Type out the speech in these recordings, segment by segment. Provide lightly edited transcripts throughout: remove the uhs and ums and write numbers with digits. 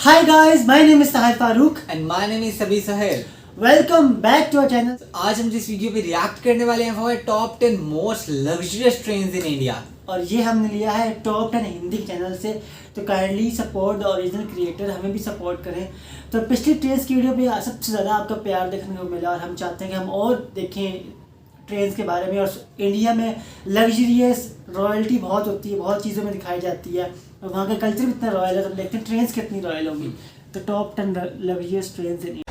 Hi guys, my name is Tahir Farooq. And my name is सबी Sahel. Welcome back to our channel. आज हम जिस video पे react करने वाले हैं वो है top 10 most luxurious trains in India. और ये हमने लिया है टॉप 10 हिंदी चैनल से, तो kindly support the original creator, हमें भी सपोर्ट करें। तो पिछली ट्रेन्स की वीडियो पे सबसे ज़्यादा आपका प्यार देखने को मिला और हम चाहते हैं कि हम और देखें ट्रेन्स के बारे में। और इंडिया में लग्जरियस रॉयल्टी बहुत होती है, बहुत चीज़ों में दिखाई जाती है और वहाँ का कल्चर भी इतना रॉयल है, तो देखते हैं ट्रेन्स कितनी रॉयल होंगी। तो top 10 luxurious trains in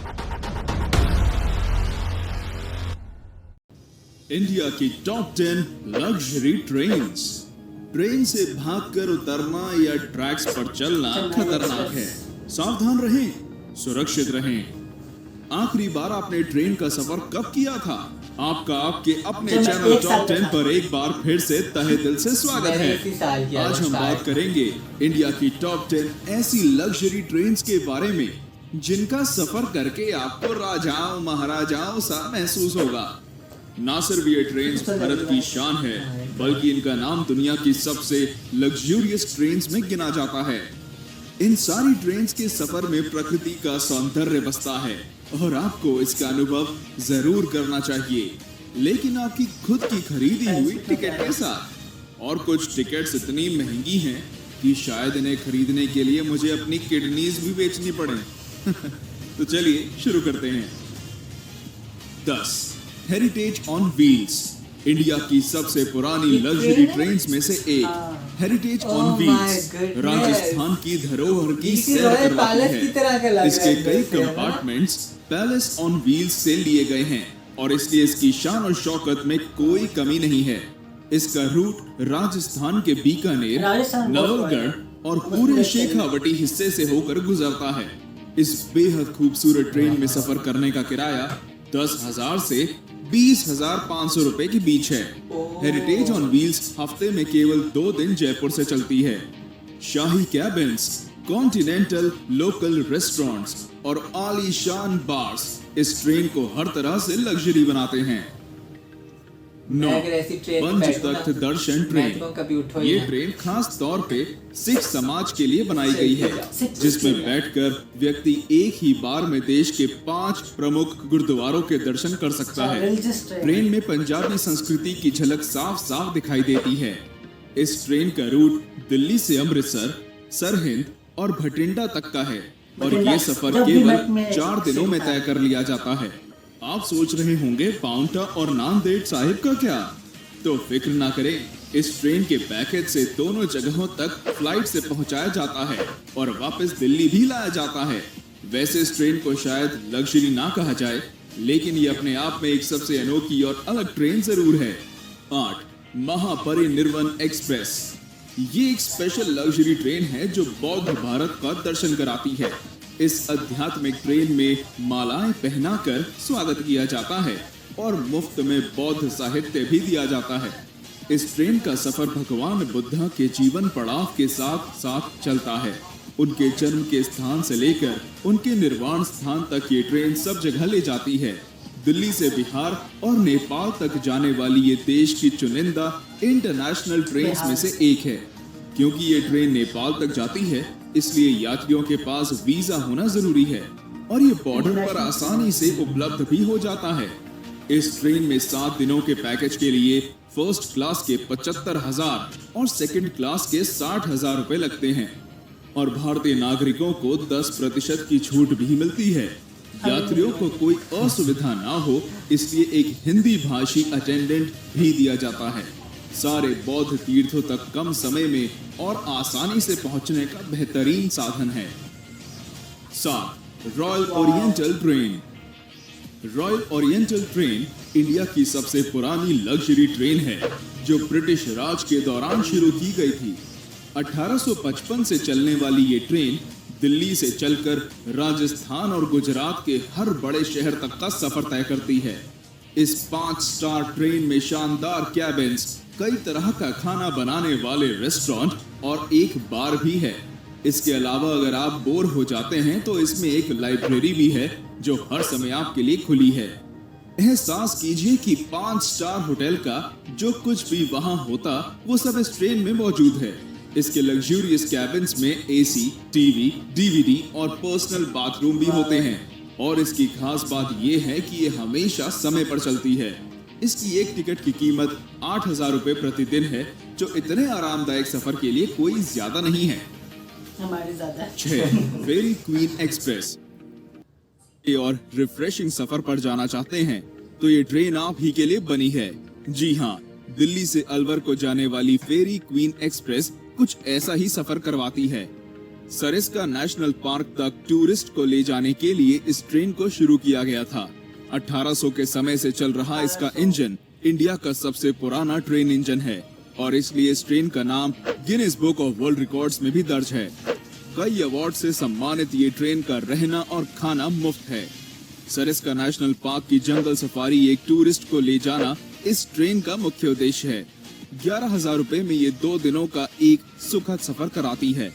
India की टॉप 10 लग्जरी ट्रेन्स। ट्रेन से भागकर उतरना या ट्रैक्स पर चलना खतरनाक है। सावधान रहें, सुरक्षित रहें। आखिरी बार आपने ट्रेन का सफर कब किया था? आपका आपके अपने चैनल टॉप 10 पर एक बार फिर से तहे दिल से स्वागत है। आज हम बात करेंगे इंडिया की टॉप 10 ऐसी लग्जरी ट्रेन्स के बारे में जिनका सफर करके आपको राजाओं महाराजाओं सा महसूस होगा। ना सिर्फ ये ट्रेन्स भारत की शान है, बल्कि इनका नाम दुनिया की सबसे लग्जरियस ट्रेन्स में गिना जाता है। इन सारी ट्रेन्स के सफर में प्रकृति का सौंदर्य बसता है और आपको इसका अनुभव जरूर करना चाहिए, लेकिन आपकी खुद की खरीदी हुई टिकट के साथ। और कुछ टिकट्स इतनी महंगी हैं कि शायद इन्हें खरीदने के लिए मुझे अपनी किडनीज भी बेचनी पड़े। तो चलिए शुरू करते हैं। 10 हेरिटेज ऑन व्हील्स, इंडिया की सबसे पुरानी लग्जरी ट्रेन्स में से एक। हेरिटेज ऑन व्हील्स राजस्थान की धरोहर की सैर करवाती है। इसके कई कंपार्टमेंट्स पैलेस ऑन व्हील्स से लिए गए हैं और इसलिए इसकी शान और शौकत में कोई कमी नहीं है। इसका रूट राजस्थान के बीकानेर, नवलगढ़ और पूरे शेखावटी हिस्से से होकर गुजरता है। इस बेहद खूबसूरत ट्रेन में सफर करने का किराया 10,000 से 20,500 रुपए के बीच है। हेरिटेज ऑन व्हील्स हफ्ते में केवल 2 दिन जयपुर से चलती है। शाही कैबिन्स, कॉन्टिनेंटल लोकल रेस्टोरेंट्स और आलीशान बार्स इस ट्रेन को हर तरह से लग्जरी बनाते हैं। 9 पंचतख्त दर्शन ट्रेन। ये ट्रेन खास तौर पे सिख समाज के लिए बनाई गई है, जिसमें बैठकर व्यक्ति एक ही बार में देश के 5 प्रमुख गुरुद्वारों के दर्शन कर सकता है। ट्रेन में पंजाबी संस्कृति की झलक साफ साफ दिखाई देती है। इस ट्रेन का रूट दिल्ली से अमृतसर, सरहिंद और भटिंडा तक का है और ये सफर केवल 4 दिनों में तय कर लिया जाता है। आप सोच रहे होंगे पाउंटा और नांदेड़ साहिब का क्या? तो फिक्र ना करें, इस ट्रेन के पैकेज से दोनों जगहों तक फ्लाइट से पहुंचाया जाता है और वापस दिल्ली भी लाया जाता है। वैसे इस ट्रेन को शायद लग्जरी ना कहा जाए, लेकिन ये अपने आप में एक सबसे अनोखी और अलग ट्रेन जरूर है। 8 महापरिनिर्वाण एक्सप्रेस। ये एक स्पेशल लग्जरी ट्रेन है जो बौद्ध भारत का दर्शन कराती है। इस आध्यात्मिक ट्रेन में मालाएं पहनाकर स्वागत किया जाता है और मुफ्त में बौद्ध साहित्य भी दिया जाता है। इस ट्रेन का सफर भगवान बुद्धा के जीवन पड़ाव के साथ साथ चलता है। उनके जन्म के स्थान से लेकर उनके निर्वाण स्थान तक ये ट्रेन सब जगह ले जाती है। दिल्ली से बिहार और नेपाल तक जाने वाली ये देश की चुनिंदा इंटरनेशनल ट्रेन में से एक है। क्योंकि ये ट्रेन नेपाल तक जाती है, इसलिए यात्रियों के पास वीजा होना जरूरी है और ये बॉर्डर पर आसानी से उपलब्ध भी हो जाता है। इस ट्रेन में 7 दिनों के पैकेज के लिए फर्स्ट क्लास के 75,000 और सेकंड क्लास के 60,000 रुपए लगते हैं और भारतीय नागरिकों को 10% की छूट भी मिलती है। यात्रियों को कोई असुविधा ना हो, इसलिए एक हिंदी भाषी अटेंडेंट भी दिया जाता है। सारे बौद्ध तीर्थों तक कम समय में और आसानी से पहुंचने का बेहतरीन साधन है। 7 royal oriental train. Royal oriental train India की सबसे पुरानी लग्जरी ट्रेन है जो ब्रिटिश राज के दौरान शुरू की गई थी। 1855 से चलने वाली ये ट्रेन दिल्ली से चलकर राजस्थान और गुजरात के हर बड़े शहर तक का सफर तय करती है। इस 5 स्टार ट्रेन में शानदार कैबिन्स, कई तरह का खाना बनाने वाले रेस्टोरेंट और एक बार भी है। इसके अलावा अगर आप बोर हो जाते हैं तो इसमें एक लाइब्रेरी भी है जो हर समय आपके लिए खुली है। एहसास कीजिए कि 5 स्टार होटल का जो कुछ भी वहां होता वो सब इस ट्रेन में मौजूद है। इसके लग्जूरियस कैबिन्स में एसी, टीवी, डीवीडी और पर्सनल बाथरूम भी होते हैं। और इसकी खास बात ये है कि ये हमेशा समय पर चलती है। इसकी एक टिकट की कीमत 8,000 रुपए प्रतिदिन है, जो इतने आरामदायक सफर के लिए कोई ज्यादा नहीं है। हमारे ज्यादा। 6. फेरी क्वीन एक्सप्रेस। और रिफ्रेशिंग सफर पर जाना चाहते हैं तो ये ट्रेन आप ही के लिए बनी है। जी हाँ, दिल्ली से अलवर को जाने वाली फेरी क्वीन एक्सप्रेस कुछ ऐसा ही सफर करवाती है। सरिस्का नेशनल पार्क तक टूरिस्ट को ले जाने के लिए इस ट्रेन को शुरू किया गया था। 1800 के समय से चल रहा इसका इंजन इंडिया का सबसे पुराना ट्रेन इंजन है और इसलिए इस ट्रेन का नाम Guinness book of world records में भी दर्ज है। कई अवार्ड से सम्मानित ये ट्रेन का रहना और खाना मुफ्त है। सरिस्का नेशनल पार्क की जंगल सफारी एक टूरिस्ट को ले जाना इस ट्रेन का मुख्य उद्देश्य है। 11,000 रुपए में ये 2 दिनों का एक सुखद सफर कराती है।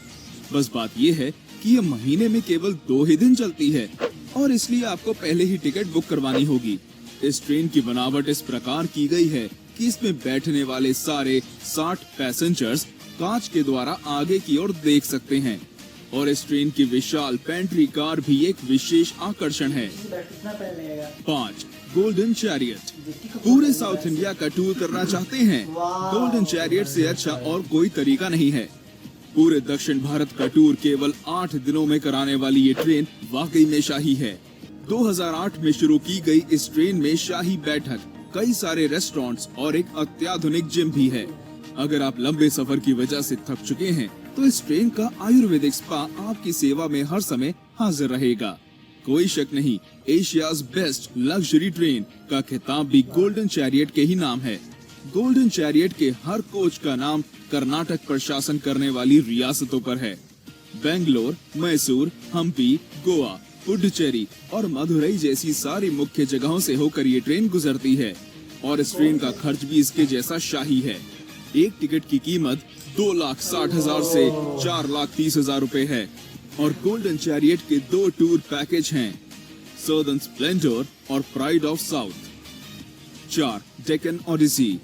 बस बात ये है कि ये महीने में केवल 2 ही दिन चलती है और इसलिए आपको पहले ही टिकट बुक करवानी होगी। इस ट्रेन की बनावट इस प्रकार की गई है कि इसमें बैठने वाले सारे 60 पैसेंजर्स कांच के द्वारा आगे की ओर देख सकते हैं और इस ट्रेन की विशाल पेंट्री कार भी एक विशेष आकर्षण है। 5. Golden chariot. पूरे साउथ इंडिया का टूर करना चाहते हैं? गोल्डन चैरियट से अच्छा और कोई तरीका नहीं है। पूरे दक्षिण भारत का टूर केवल 8 दिनों में कराने वाली ये ट्रेन वाकई में शाही है। 2008 में शुरू की गई इस ट्रेन में शाही बैठक, कई सारे रेस्टोरेंट्स और एक अत्याधुनिक जिम भी है। अगर आप लंबे सफर की वजह से थक चुके हैं तो इस ट्रेन का आयुर्वेदिक स्पा आपकी सेवा में हर समय हाजिर रहेगा। कोई शक नहीं, एशियाज बेस्ट लग्जरी ट्रेन का खिताब भी गोल्डन चैरियट के ही नाम है। गोल्डन चैरियट के हर कोच का नाम कर्नाटक पर शासन करने वाली रियासतों पर है। बेंगलोर, मैसूर, हम्पी, गोवा, पुडुचेरी और मदुरई जैसी सारी मुख्य जगहों से होकर ये ट्रेन गुजरती है और इस ट्रेन का खर्च भी इसके जैसा शाही है। एक टिकट की कीमत 2,60,000 से 4,30,000 रुपए है और गोल्डन चैरियट के 2 टूर पैकेज हैं, सदर्न स्प्लेंडर और Pride of South. 4. Deccan Odyssey.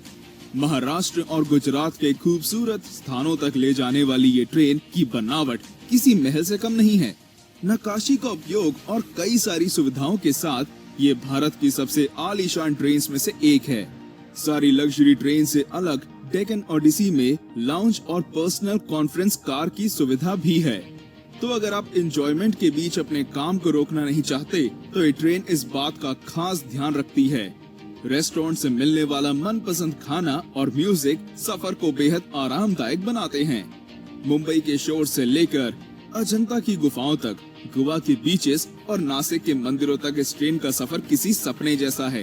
Maharashtra और गुजरात के खूबसूरत स्थानों तक ले जाने वाली ये ट्रेन की बनावट किसी महल से कम नहीं है। नक्काशी का उपयोग और कई सारी सुविधाओं के साथ ये भारत की सबसे आलीशान ट्रेन में से एक है। सारी लग्जरी ट्रेन से अलग डेक्कन ओडिसी में लाउंज और पर्सनल कॉन्फ्रेंस कार की सुविधा भी है। तो अगर आप एंजॉयमेंट के बीच अपने काम को रोकना नहीं चाहते तो ये ट्रेन इस बात का खास ध्यान रखती है। रेस्टोरेंट से मिलने वाला मनपसंद खाना और म्यूजिक सफर को बेहद आरामदायक बनाते हैं। मुंबई के शोर से लेकर अजंता की गुफाओं तक, गोवा के बीचेस और नासिक के मंदिरों तक इस ट्रेन का सफर किसी सपने जैसा है।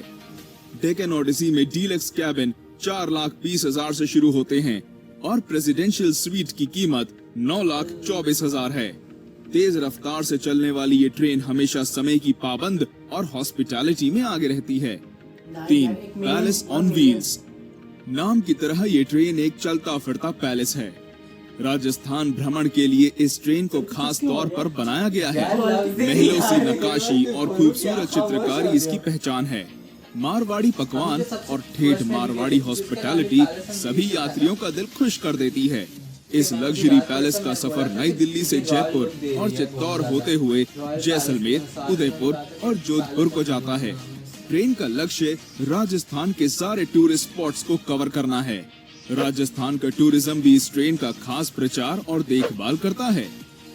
डेक्कन ओडिसी में डीलक्स कैबिन 4,20,000 से शुरू होते हैं और प्रेसिडेंशियल स्वीट की कीमत 9,24,000 है। तेज रफ्तार से चलने वाली ये ट्रेन हमेशा समय की पाबंद और हॉस्पिटैलिटी में आगे रहती है। 3. Palace on wheels. नाम की तरह ये ट्रेन एक चलता फिरता पैलेस है। राजस्थान भ्रमण के लिए इस ट्रेन को खास तौर पर बनाया गया है। महलों से नक्काशी और खूबसूरत चित्रकारी इसकी पहचान है। मारवाड़ी पकवान और ठेठ मारवाड़ी हॉस्पिटैलिटी सभी यात्रियों का दिल खुश कर देती है। इस लग्जरी पैलेस का सफर नई दिल्ली से जयपुर और चित्तौड़ होते हुए जैसलमेर, उदयपुर और जोधपुर को जाता है। ट्रेन का लक्ष्य राजस्थान के सारे टूरिस्ट स्पॉट्स को कवर करना है। राजस्थान का टूरिज्म भी इस ट्रेन का खास प्रचार और देखभाल करता है।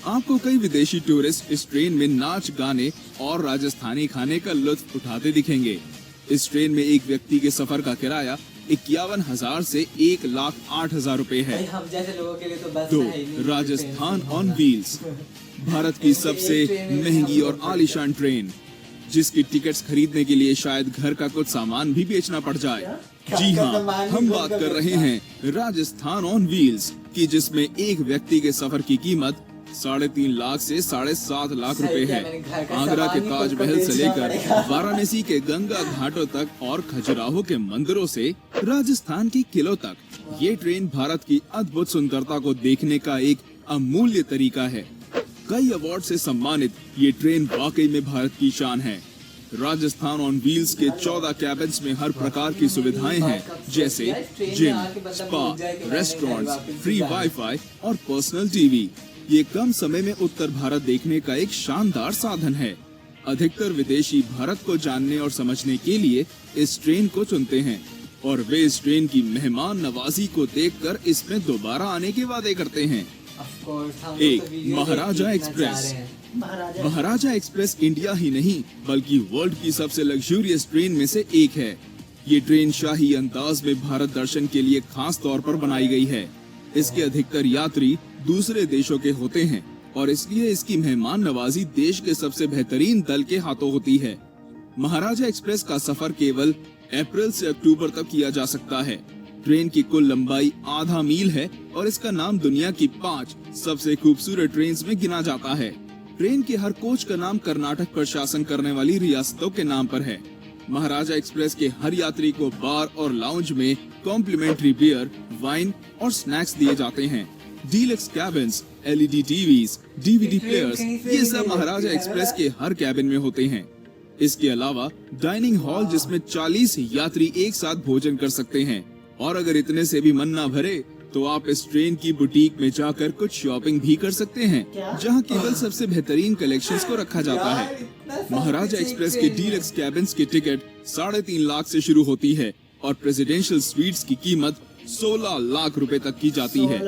आपको कई विदेशी टूरिस्ट इस ट्रेन में नाच गाने और राजस्थानी खाने का लुत्फ उठाते दिखेंगे। इस ट्रेन में एक व्यक्ति के सफर का किराया 51,000 से 1,08,000 रुपए है। हम जैसे लोगों के लिए तो बस 2. Rajasthan on wheels. भारत की सबसे महंगी और आलीशान ट्रेन, जिसकी टिकट्स खरीदने के लिए शायद घर का कुछ सामान भी बेचना पड़ जाए। जी हाँ, हम बात कर रहे हैं राजस्थान ऑन व्हील्स की, जिसमें एक व्यक्ति के सफर की कीमत 3.5 लाख से 7.5 लाख रुपए है। आगरा के ताजमहल से लेकर वाराणसी के गंगा घाटों तक और खजुराहो के मंदिरों से राजस्थान के किलों तक, ये ट्रेन भारत की अद्भुत सुंदरता को देखने का एक अमूल्य तरीका है। कई अवार्ड से सम्मानित ये ट्रेन वाकई में भारत की शान है। राजस्थान ऑन व्हील्स के 14 कैबिन्स में हर प्रकार की सुविधाएं हैं, जैसे gym, spa, restaurants, free wifi और पर्सनल टीवी। ये कम समय में उत्तर भारत देखने का एक शानदार साधन है। अधिकतर विदेशी भारत को जानने और समझने के लिए इस ट्रेन को चुनते हैं और वे इस ट्रेन की मेहमान नवाजी को देखकर इसमें दोबारा आने के वादे करते हैं। एक महाराजा एक्सप्रेस। महाराजा एक्सप्रेस इंडिया ही नहीं बल्कि वर्ल्ड की सबसे लग्जूरियस ट्रेन में से एक है। ये ट्रेन शाही अंदाज में भारत दर्शन के लिए खास तौर पर बनाई गई है। इसके अधिकतर यात्री दूसरे देशों के होते हैं और इसलिए इसकी मेहमान नवाजी देश के सबसे बेहतरीन दल के हाथों होती है। महाराजा एक्सप्रेस का सफर केवल अप्रैल से अक्टूबर तक किया जा सकता है। ट्रेन की कुल लंबाई आधा मील है और इसका नाम दुनिया की 5 सबसे खूबसूरत ट्रेन्स में गिना जाता है। ट्रेन के हर कोच का नाम कर्नाटक पर शासन करने वाली रियासतों के नाम पर है। महाराजा एक्सप्रेस के हर यात्री को बार और लाउंज में कॉम्प्लीमेंट्री बियर, वाइन और स्नैक्स दिए जाते हैं। Deluxe cabins, LED TVs, DVD players, ये सब महाराजा एक्सप्रेस के हर कैबिन में होते हैं। इसके अलावा डाइनिंग हॉल जिसमें 40 यात्री एक साथ भोजन कर सकते हैं और अगर इतने से भी मन ना भरे तो आप इस ट्रेन की बुटीक में जाकर कुछ शॉपिंग भी कर सकते हैं, जहां केवल सबसे बेहतरीन कलेक्शंस को रखा जाता है। महाराजा एक्सप्रेस के डीलक्स कैबिन्स की टिकट 3.5 लाख से शुरू होती है और प्रेसिडेंशियल स्वीट्स की कीमत 16 लाख रुपए तक की जाती है।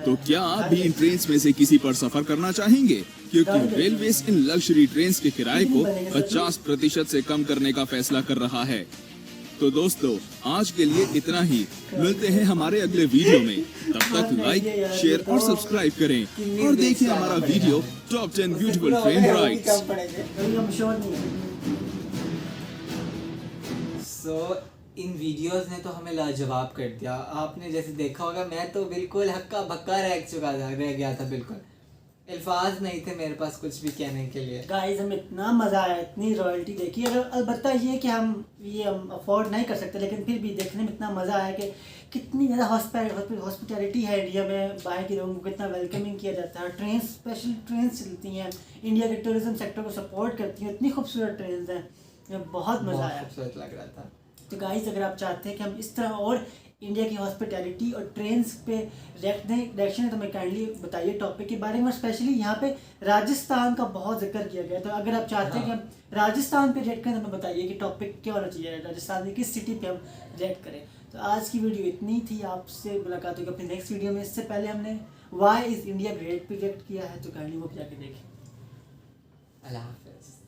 तो क्या आप भी इन ट्रेन में से किसी पर सफर करना चाहेंगे? क्योंकि रेलवेज इन लग्जरी ट्रेन के किराए को 50% से कम करने का फैसला कर रहा है। तो दोस्तों, आज के लिए इतना ही। मिलते हैं हमारे अगले वीडियो में। तब तक लाइक, शेयर और सब्सक्राइब करें और देखिए हमारा video top 10 beautiful train rides. इन वीडियोस ने तो हमें लाजवाब कर दिया। आपने जैसे देखा होगा, मैं तो बिल्कुल हक्का बक्का रह गया था। बिल्कुल अल्फाज नहीं थे मेरे पास कुछ भी कहने के लिए। गाइस, हमें इतना मज़ा आया, इतनी रॉयल्टी देखी। अलबत्ता ये कि हम अफोर्ड नहीं कर सकते, लेकिन फिर भी देखने में इतना मज़ा आया कि कितनी ज़्यादा हॉस्पिटैलिटी है इंडिया में। बाहर के लोगों को कितना वेलकमिंग किया जाता है। ट्रेन, स्पेशल ट्रेन चलती हैं, इंडिया के टूरिज्म सेक्टर को सपोर्ट करती हैं। इतनी खूबसूरत ट्रेन हैं, बहुत मज़ा आया, खूबसूरत लग रहा था। तो गाइस, अगर आप चाहते हैं कि हम इस तरह और इंडिया की हॉस्पिटैलिटी और ट्रेन्स पे रिएक्शन है तो मैं काइंडली बताइए टॉपिक के बारे में। और स्पेशली यहाँ पे राजस्थान का बहुत जिक्र किया गया, तो अगर आप चाहते हैं कि हम राजस्थान पे रिएक्ट करें तो हमें बताइए कि टॉपिक क्या होना चाहिए, राजस्थान में किस सिटी पे हम रिएक्ट करें। तो आज की वीडियो इतनी थी। आपसे मुलाकात होगी अपनी नेक्स्ट वीडियो में। इससे पहले हमने वाई इज़ इंडिया ग्रेट पे रिएक्ट किया है, तो काइंडली वो जाके देखें। अल्लाह हाफिज़।